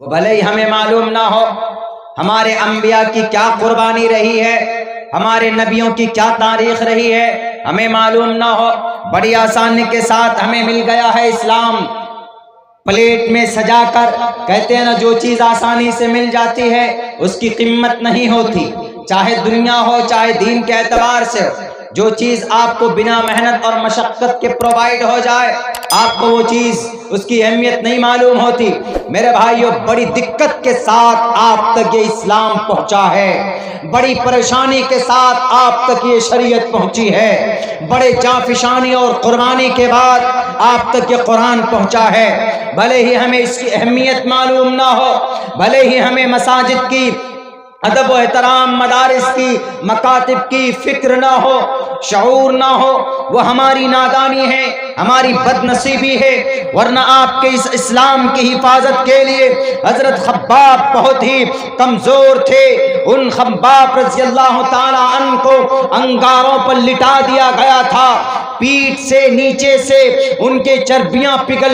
وہ بھلے ہی ہمیں معلوم نہ ہو ہمارے انبیاء کی کیا قربانی رہی ہے، ہمارے نبیوں کی کیا تاریخ رہی ہے، ہمیں معلوم نہ ہو، بڑی آسانی کے ساتھ ہمیں مل گیا ہے اسلام پلیٹ میں سجا کر۔ کہتے ہیں نا، جو چیز آسانی سے مل جاتی ہے اس کی قیمت نہیں ہوتی، چاہے دنیا ہو چاہے دین کے اعتبار سے ہو۔ جو چیز آپ کو بنا محنت اور مشقت کے پرووائڈ ہو جائے، آپ کو وہ چیز اس کی اہمیت نہیں معلوم ہوتی۔ میرے بھائیوں، بڑی دقت کے ساتھ آپ تک یہ اسلام پہنچا ہے، بڑی پریشانی کے ساتھ آپ تک یہ شریعت پہنچی ہے، بڑے جانفشانی اور قربانی کے بعد آپ تک یہ قرآن پہنچا ہے۔ بھلے ہی ہمیں اس کی اہمیت معلوم نہ ہو، بھلے ہی ہمیں مساجد کی ادب و احترام، مدارس کی، مکاتب کی فکر نہ ہو، شعور نہ ہو، وہ ہماری نادانی ہے، ہماری بد نصیبی ہے۔ ورنہ آپ کے اس اسلام کی حفاظت کے لیے حضرت خباب بہت ہی کمزور تھے۔ ان خباب رضی اللہ تعالی عنہ کو انگاروں پر لٹا دیا گیا تھا، پیٹھ سے نیچے سے ان کے چربیاں پگھل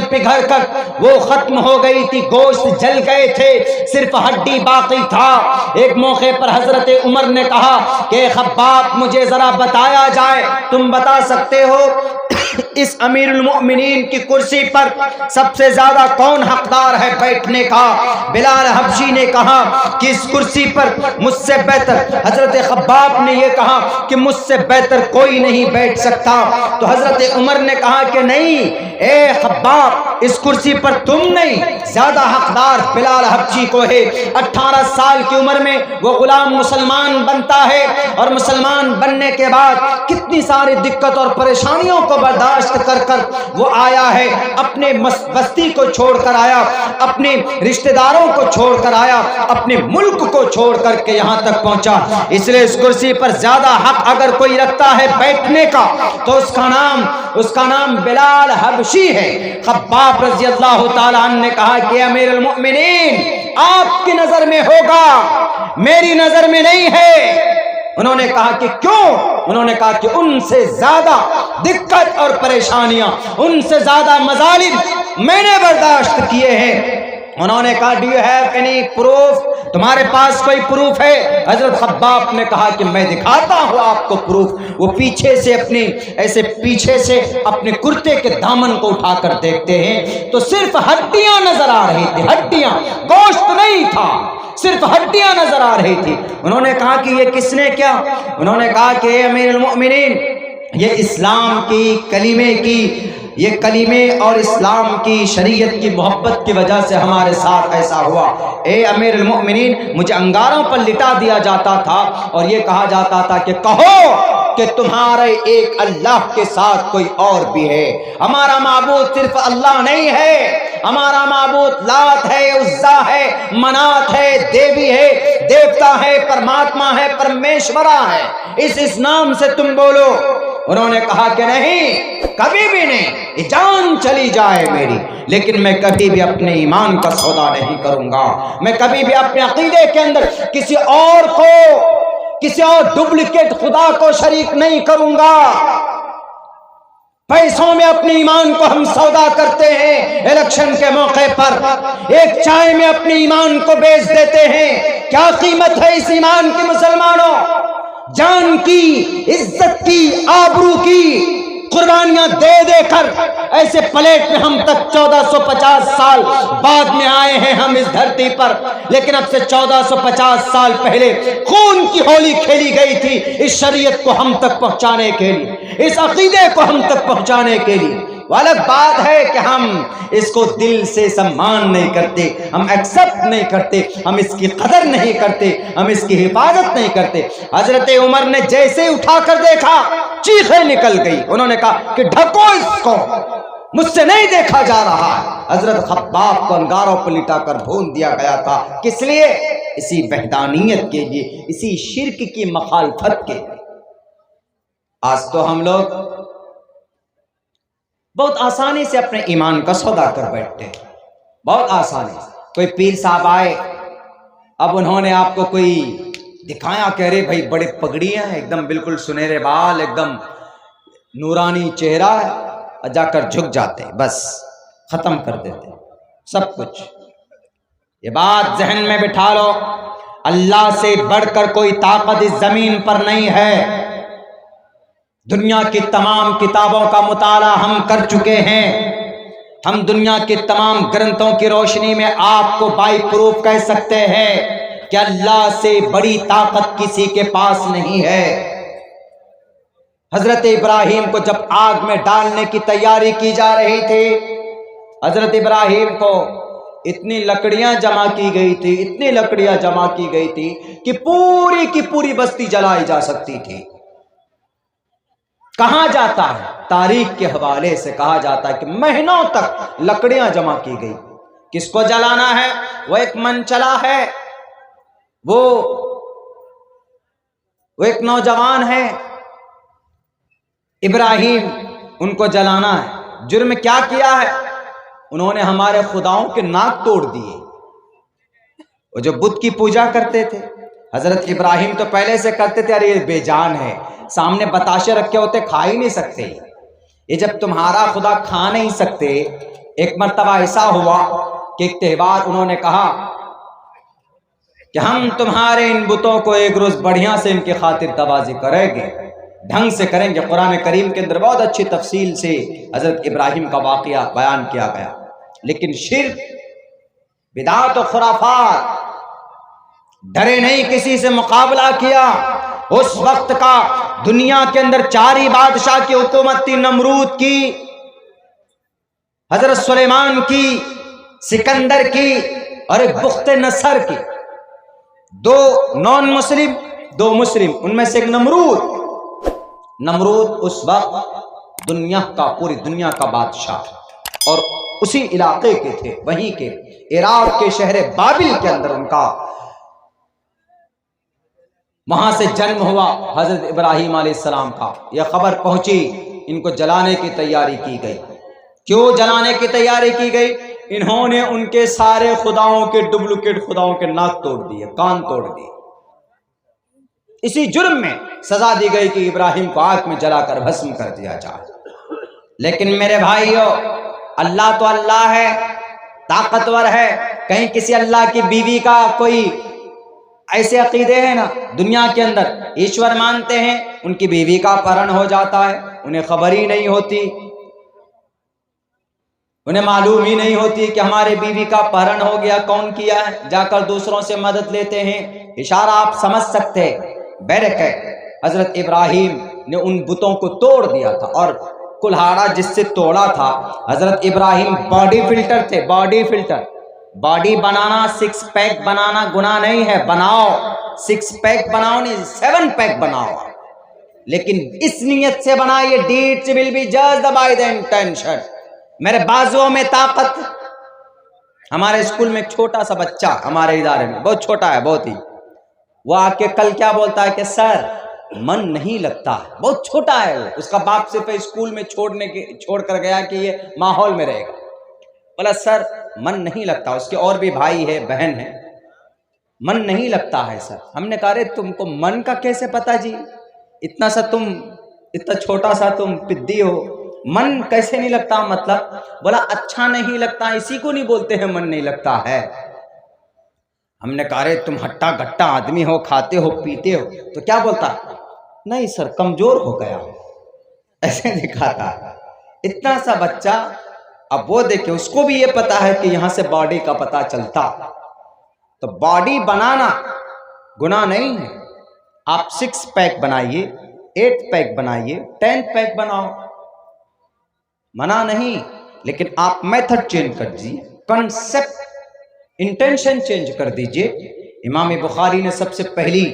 کر وہ ختم ہو گئی تھی، گوشت جل گئے تھے، صرف ہڈی باقی تھا۔ ایک موقع پر حضرت عمر نے کہا کہ خباب، مجھے ذرا بتایا جائے، تم بتا سکتے ہو اس امیر المؤمنین کی کرسی پر سب سے زیادہ کون حقدار ہے بیٹھنے کا؟ بلال حبشی نے کہا کہ اس کرسی پر مجھ سے بہتر، حضرت خباب نے یہ کہا کہ مجھ سے بہتر کوئی نہیں بیٹھ سکتا۔ تو حضرت عمر نے کہا کہ نہیں، اے خباب، اس کرسی پر تم نہیں، زیادہ حقدار بلال حبشی کو ہے۔ 18 سال کی عمر میں وہ غلام مسلمان بنتا ہے، اور مسلمان بننے کے بعد کتنی ساری دقت اور پریشانیوں کو برداشت کر کر وہ آیا ہے، اپنے بستی کو چھوڑ کر آیا، اپنے رشتہ داروں کو چھوڑ کر آیا، اپنے ملک کو چھوڑ کر کے یہاں تک پہنچا۔ اس لیے اس کرسی پر زیادہ حق اگر کوئی رکھتا ہے بیٹھنے کا تو اس کا نام بلال حبشی ہے۔ خباب رضی اللہ تعالی عنہ نے کہا کہ امیر المؤمنین، آپ کی نظر میں ہوگا، میری نظر میں نہیں ہے۔ انہوں نے کہا کہ کیوں؟ انہوں نے کہا کہ ان سے زیادہ دقت اور پریشانیاں، ان سے زیادہ مظالم میں نے برداشت کیے ہیں۔ انہوں نے کہا do you have any proof? تمہارے پاس کوئی پروف ہے؟ حضرت خباب نے کہا کہ میں دکھاتا ہوں آپ کو پروف۔ وہ پیچھے سے اپنے کرتے کے دامن کو اٹھا کر دیکھتے ہیں تو صرف ہڈیاں نظر آ رہی تھی، ہڈیاں، گوشت نہیں تھا، صرف ہڈیاں نظر آ رہی تھی۔ انہوں نے کہا کہ یہ کس نے کیا؟ انہوں نے کہا کہ امیر المؤمنین، یہ اسلام کی یہ کلمے اور اسلام کی شریعت کی محبت کی وجہ سے ہمارے ساتھ ایسا ہوا۔ اے امیر المؤمنین، مجھے انگاروں پر لٹا دیا جاتا تھا اور یہ کہا جاتا تھا کہ کہو کہ تمہارے ایک اللہ کے ساتھ کوئی اور بھی ہے۔ ہمارا معبود صرف اللہ نہیں ہے، ہمارا معبود لات ہے، عزا ہے، منات ہے، دیوی ہے، دیوتا ہے، پرماتما ہے، پرمیشورا ہے، اس نام سے تم بولو۔ انہوں نے کہا کہ نہیں، کبھی بھی نہیں، جان چلی جائے میری، لیکن میں کبھی بھی اپنے ایمان کا سودا نہیں کروں گا، میں کبھی بھی اپنے عقیدے کے اندر کسی اور ڈپلیکیٹ خدا کو شریک نہیں کروں گا۔ پیسوں میں اپنے ایمان کو ہم سودا کرتے ہیں، الیکشن کے موقع پر ایک چائے میں اپنے ایمان کو بیچ دیتے ہیں۔ کیا قیمت ہے اس ایمان کی مسلمانوں؟ جان کی، عزت کی، آبرو کی قربانیاں دے دے کر ایسے پلیٹ میں ہم تک 1450 سال بعد میں آئے ہیں ہم اس دھرتی پر، لیکن اب سے 1450 سال پہلے خون کی ہولی کھیلی گئی تھی اس شریعت کو ہم تک پہنچانے کے لیے، اس عقیدے کو ہم تک پہنچانے کے لیے۔ الگ بات ہے کہ ہم اس کو دل سے سمان نہیں کرتے، ہم ایکسپٹ نہیں کرتے، ہم اس کی قدر نہیں کرتے، ہم اس کی حفاظت نہیں کرتے۔ حضرت عمر نے جیسے اٹھا کر دیکھا، چیخیں نکل گئی۔ انہوں نے کہا کہ ڈھکو اس کو، مجھ سے نہیں دیکھا جا رہا ہے۔ حضرت خباب کو انگاروں پر لٹا کر بھون دیا گیا تھا، کس لیے؟ اسی وحدانیت کے لیے، اسی شرک کی مخالفت کے لیے۔ آج تو ہم لوگ بہت آسانی سے اپنے ایمان کا سودا کر بیٹھتے ہیں، بہت آسانی سے۔ کوئی پیر صاحب آئے، اب انہوں نے آپ کو کوئی دکھایا، کہہ رہے بھائی بڑے پگڑیاں ہیں، ایک دم بالکل سنہرے بال، ایک دم نورانی چہرہ ہے، اور جا کر جھک جاتے ہیں، بس ختم کر دیتے ہیں سب کچھ۔ یہ بات ذہن میں بٹھا لو، اللہ سے بڑھ کر کوئی طاقت اس زمین پر نہیں ہے۔ دنیا کی تمام کتابوں کا مطالعہ ہم کر چکے ہیں، ہم دنیا کے تمام گرنتھوں کی روشنی میں آپ کو بائی پروف کہہ سکتے ہیں کہ اللہ سے بڑی طاقت کسی کے پاس نہیں ہے۔ حضرت ابراہیم کو جب آگ میں ڈالنے کی تیاری کی جا رہی تھی، حضرت ابراہیم کو اتنی لکڑیاں جمع کی گئی تھی، اتنی لکڑیاں جمع کی گئی تھی کہ پوری کی پوری بستی جلائی جا سکتی تھی۔ کہا جاتا ہے، تاریخ کے حوالے سے کہا جاتا ہے کہ مہینوں تک لکڑیاں جمع کی گئی۔ کس کو جلانا ہے؟ وہ ایک منچلا ہے، وہ ایک نوجوان ہے، ابراہیم، ان کو جلانا ہے۔ جرم کیا کیا ہے؟ انہوں نے ہمارے خداؤں کے ناک توڑ دیے، وہ جو بت کی پوجا کرتے تھے۔ حضرت ابراہیم تو پہلے سے کرتے تھے، ارے یہ بے جان ہے، سامنے بتاشے رکھے ہوتے، کھا ہی نہیں سکتے۔ یہ جب تمہارا خدا کھا نہیں سکتے، ایک مرتبہ ایسا ہوا کہ ایک تہوار انہوں نے کہا کہ ہم تمہارے ان بتوں کو ایک روز بڑھیا سے ان کی خاطر توازی کریں گے، ڈھنگ سے کریں گے۔ قرآن کریم کے اندر بہت اچھی تفصیل سے حضرت ابراہیم کا واقعہ بیان کیا گیا، لیکن شرک، بدعت و خرافات، ڈرے نہیں کسی سے مقابلہ کیا۔ اس وقت کا دنیا کے اندر 4 ہی بادشاہ کی حکومت تھی، نمرود کی، حضرت سلیمان کی، سکندر کی، اور ایک بخت نصر کی۔ 2 نان مسلم، 2 مسلم، ان میں سے ایک نمرود اس وقت دنیا کا، پوری دنیا کا بادشاہ، اور اسی علاقے کے تھے، وہیں کے عراق کے شہر بابل کے اندر ان کا، وہاں سے جنم ہوا حضرت ابراہیم علیہ السلام کا۔ یہ خبر پہنچی، ان کو جلانے کی تیاری کی گئی۔ کیوں جلانے کی تیاری کی گئی؟ انہوں نے ان کے سارے خداؤں کے ڈپلیکیٹ خداؤں کے ناک توڑ دیے، کان توڑ دیے۔ اسی جرم میں سزا دی گئی کہ ابراہیم کو آگ میں جلا کر بھسم کر دیا جائے۔ لیکن میرے بھائیو، اللہ تو اللہ ہے، طاقتور ہے۔ کہیں کسی اللہ کی بیوی کا کوئی ایسے عقیدے ہیں نا دنیا کے اندر، ایشور مانتے ہیں، ان کی بیوی کا اپہرن ہو جاتا ہے، انہیں خبر ہی نہیں ہوتی، انہیں معلوم ہی نہیں ہوتی کہ ہمارے بیوی کا اپہرن ہو گیا، کون کیا ہے، جا کر دوسروں سے مدد لیتے ہیں۔ اشارہ آپ سمجھ سکتے۔ بیرکت حضرت ابراہیم نے ان بتوں کو توڑ دیا تھا، اور کلہاڑا جس سے توڑا تھا، حضرت ابراہیم باڈی فلٹر تھے، باڈی فلٹر۔ باڈی بنانا، 6 پیک بنانا گناہ نہیں ہے، بناؤ، 6 پیک بناؤ نہیں، 7 پیک بناؤ، لیکن اس نیت سے بنائیے، deeds will be judged by the intention۔ میرے بازوؤں میں طاقت۔ ہمارے اسکول میں ایک چھوٹا سا بچہ، ہمارے ادارے میں بہت چھوٹا ہے، بہت ہی، وہ آ کے کل کیا بولتا ہے کہ سر من نہیں لگتا ہے، بہت چھوٹا ہے وہ، اس کا باپ صرف اسکول میں چھوڑ کر گیا کہ یہ ماحول میں رہے گا۔ بولا سر من نہیں لگتا، اس کے اور بھی بھائی ہے، بہن ہے، من نہیں لگتا ہے سر۔ ہم نے کہا رے تم کو من کا کیسے پتا جی، اتنا چھوٹا سا تم پدی ہو، من کیسے نہیں لگتا مطلب؟ بولا اچھا نہیں لگتا، اسی کو نہیں بولتے ہیں من نہیں لگتا ہے۔ ہم نے کہا رے تم ہٹا گھٹا آدمی ہو، کھاتے ہو پیتے ہو، تو کیا بولتا؟ نہیں سر کمزور ہو گیا ہو، ایسے دکھاتا۔ اتنا سا بچہ، اب وہ دیکھیں، اس کو بھی یہ پتا ہے کہ یہاں سے باڈی کا پتا چلتا، تو باڈی بنانا گناہ نہیں ہے۔ آپ 6 پیک بنائیے، 8 پیک بنائیے، 10 پیک بناؤ، منع نہیں، لیکن آپ میتھڈ چینج کر دیجیے، کنسپٹ، انٹینشن چینج کر دیجئے۔ امام بخاری نے سب سے پہلی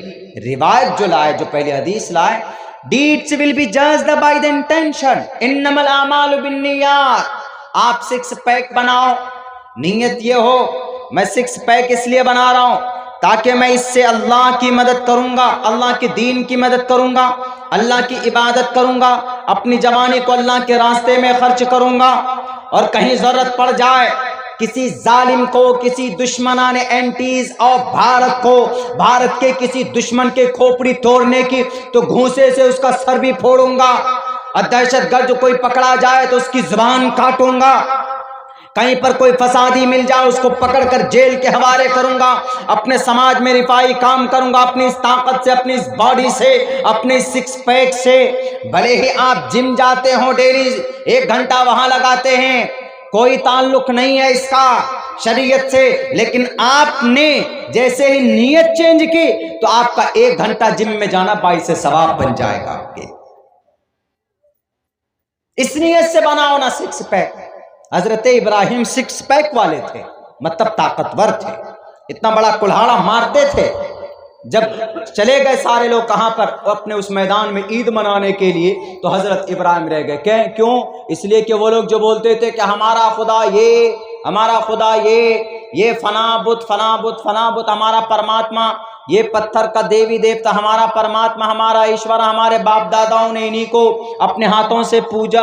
روایت جو لائے، جو پہلی حدیث لائے، deeds will be judged by the intention، انما الاعمال بالنیات۔ آپ 6 پیک بناؤ، نیت یہ ہو میں 6 پیک اس لیے بنا رہا ہوں تاکہ میں اس سے اللہ کی مدد کروں گا، اللہ کے دین کی مدد کروں گا، اللہ کی عبادت کروں گا، اپنی جوانی کو اللہ کے راستے میں خرچ کروں گا، اور کہیں ضرورت پڑ جائے کسی ظالم کو، کسی دشمنان اینٹیز اور بھارت کو، بھارت کے کسی دشمن کے کھوپڑی توڑنے کی، تو گھونسے سے اس کا سر بھی پھوڑوں گا، اور دہشت گرد جو کوئی پکڑا جائے تو اس کی زبان کاٹوں گا۔ کہیں پر کوئی فسادی مل جائے اس کو پکڑ کر جیل کے حوالے کروں گا، اپنے سماج میں رفائی کام کروں گا، اپنی اس طاقت سے، اپنی اس باڈی سے، اپنے سکس پیک سے۔ بھلے ہی آپ جم جاتے ہوں، ڈیلی 1 گھنٹہ وہاں لگاتے ہیں، کوئی تعلق نہیں ہے اس کا شریعت سے، لیکن آپ نے جیسے ہی نیت چینج کی تو آپ کا 1 گھنٹہ جم میں جانا باعث ثواب بن جائے گا آپ کے۔ اس نیت سے بناؤ نا سکس پیک۔ حضرت ابراہیم 6 پیک والے تھے، مطلب طاقتور تھے، اتنا بڑا کلہاڑا مارتے تھے۔ جب چلے گئے سارے لوگ کہاں پر؟ اپنے اس میدان میں عید منانے کے لیے، تو حضرت ابراہیم رہ گئے۔ کیوں؟ اس لیے کہ وہ لوگ جو بولتے تھے کہ ہمارا خدا یہ، ہمارا خدا یہ فنا بت، فنا بت، فنا بت، ہمارا پرماتما یہ پتھر کا دیوی دیوتا، ہمارا پرماتما، ہمارا ایشور، ہمارے باپ داداؤں نے انہی کو اپنے ہاتھوں سے پوجا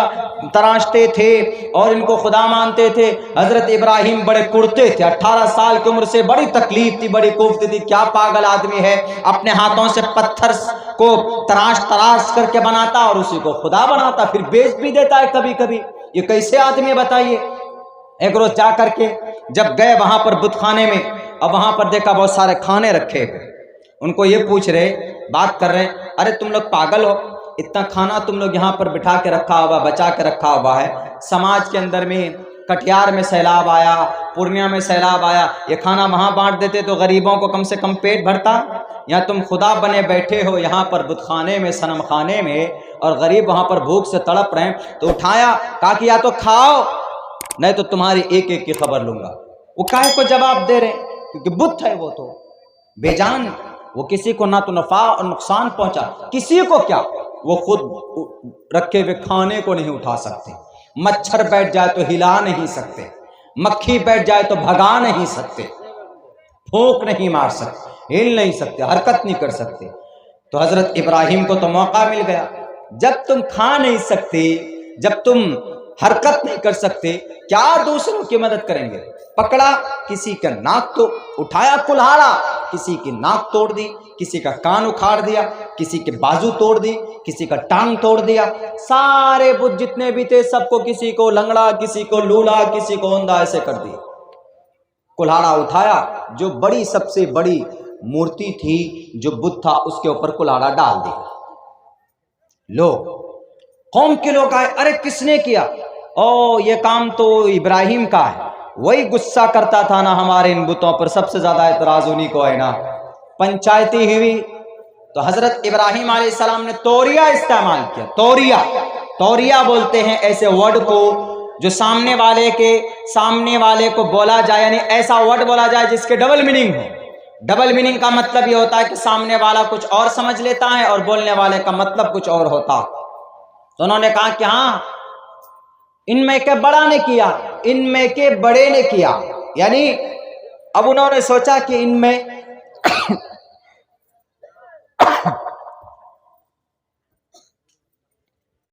تراشتے تھے اور ان کو خدا مانتے تھے۔ حضرت ابراہیم بڑے کڑتے تھے، 18 سال کی عمر سے بڑی تکلیف تھی، بڑی کوفت تھی، کیا پاگل آدمی ہے اپنے ہاتھوں سے پتھر کو تراش کر کے بناتا اور اسی کو خدا بناتا، پھر بیچ بھی دیتا ہے کبھی کبھی۔ یہ کیسے آدمی بتائیے؟ ایک روز جا کر کے جب گئے وہاں پر بت خانے میں، اب وہاں پر دیکھا بہت سارے کھانے رکھے ہوئے، ان کو یہ پوچھ رہے، بات کر رہے ہیں، ارے تم لوگ پاگل ہو، اتنا کھانا تم لوگ یہاں پر بٹھا کے رکھا ہوا، بچا کے رکھا ہوا ہے، سماج کے اندر میں کٹیہار میں سیلاب آیا، پورنیہ میں سیلاب آیا، یہ کھانا وہاں بانٹ دیتے تو غریبوں کو کم سے کم پیٹ بھرتا، یا تم خدا بنے بیٹھے ہو یہاں پر بت خانے میں، صنم خانے میں، اور غریب وہاں پر بھوک سے تڑپ رہے ہیں، تو اٹھایا، کہا کہ یا تو کھاؤ نہیں تو تمہاری ایک ایک کی خبر لوں گا۔ وہ کاہے کو جواب دے رہے ہیں؟ کیونکہ بت ہے وہ تو بے جان، وہ کسی کو نہ تو نفع اور نقصان پہنچا، کسی کو کیا، وہ خود رکھے ہوئے کھانے کو نہیں اٹھا سکتے، مچھر بیٹھ جائے تو ہلا نہیں سکتے، مکھی بیٹھ جائے تو بھگا نہیں سکتے، پھونک نہیں مار سکتے، ہل نہیں سکتے، حرکت نہیں کر سکتے۔ تو حضرت ابراہیم کو تو موقع مل گیا، جب تم کھا نہیں سکتے، جب تم حرکت نہیں کر سکتے، کیا دوسروں کی مدد کریں گے؟ پکڑا کسی کا ناک، تو اٹھایا کلہاڑا، کسی کی ناک توڑ دی، کسی کا کان اکھاڑ دیا، کسی کے بازو توڑ دی، کسی کا ٹانگ توڑ دیا، سارے بت جتنے بھی تھے سب کو، کسی کو لنگڑا، کسی کو لولا، کسی کو اندھا، ایسے کر دیا۔ کلہاڑا اٹھایا، جو بڑی سب سے بڑی مورتی تھی، جو بت تھا، اس کے اوپر کلہاڑا ڈال دیا۔ لوگ قوم کے لوگ آئے، ارے کس نے کیا؟ او یہ کام تو ابراہیم کا ہے، وہی غصہ کرتا تھا نا ہمارے ان بتوں پر، سب سے زیادہ اعتراض انہی کو ہے نا۔ پنچایتی ہوئی تو حضرت ابراہیم علیہ السلام نے توریہ استعمال کیا۔ توریہ بولتے ہیں ایسے ورڈ کو جو سامنے والے کو بولا جائے، یعنی ایسا ورڈ بولا جائے جس کے ڈبل میننگ ہو۔ ڈبل میننگ کا مطلب یہ ہوتا ہے کہ سامنے والا کچھ اور سمجھ لیتا ہے اور بولنے والے کا مطلب کچھ اور ہوتا۔ تو انہوں نے کہا کہ ہاں، ان میں کے بڑا نے کیا، ان میں کے بڑے نے کیا، یعنی اب انہوں نے سوچا کہ ان میں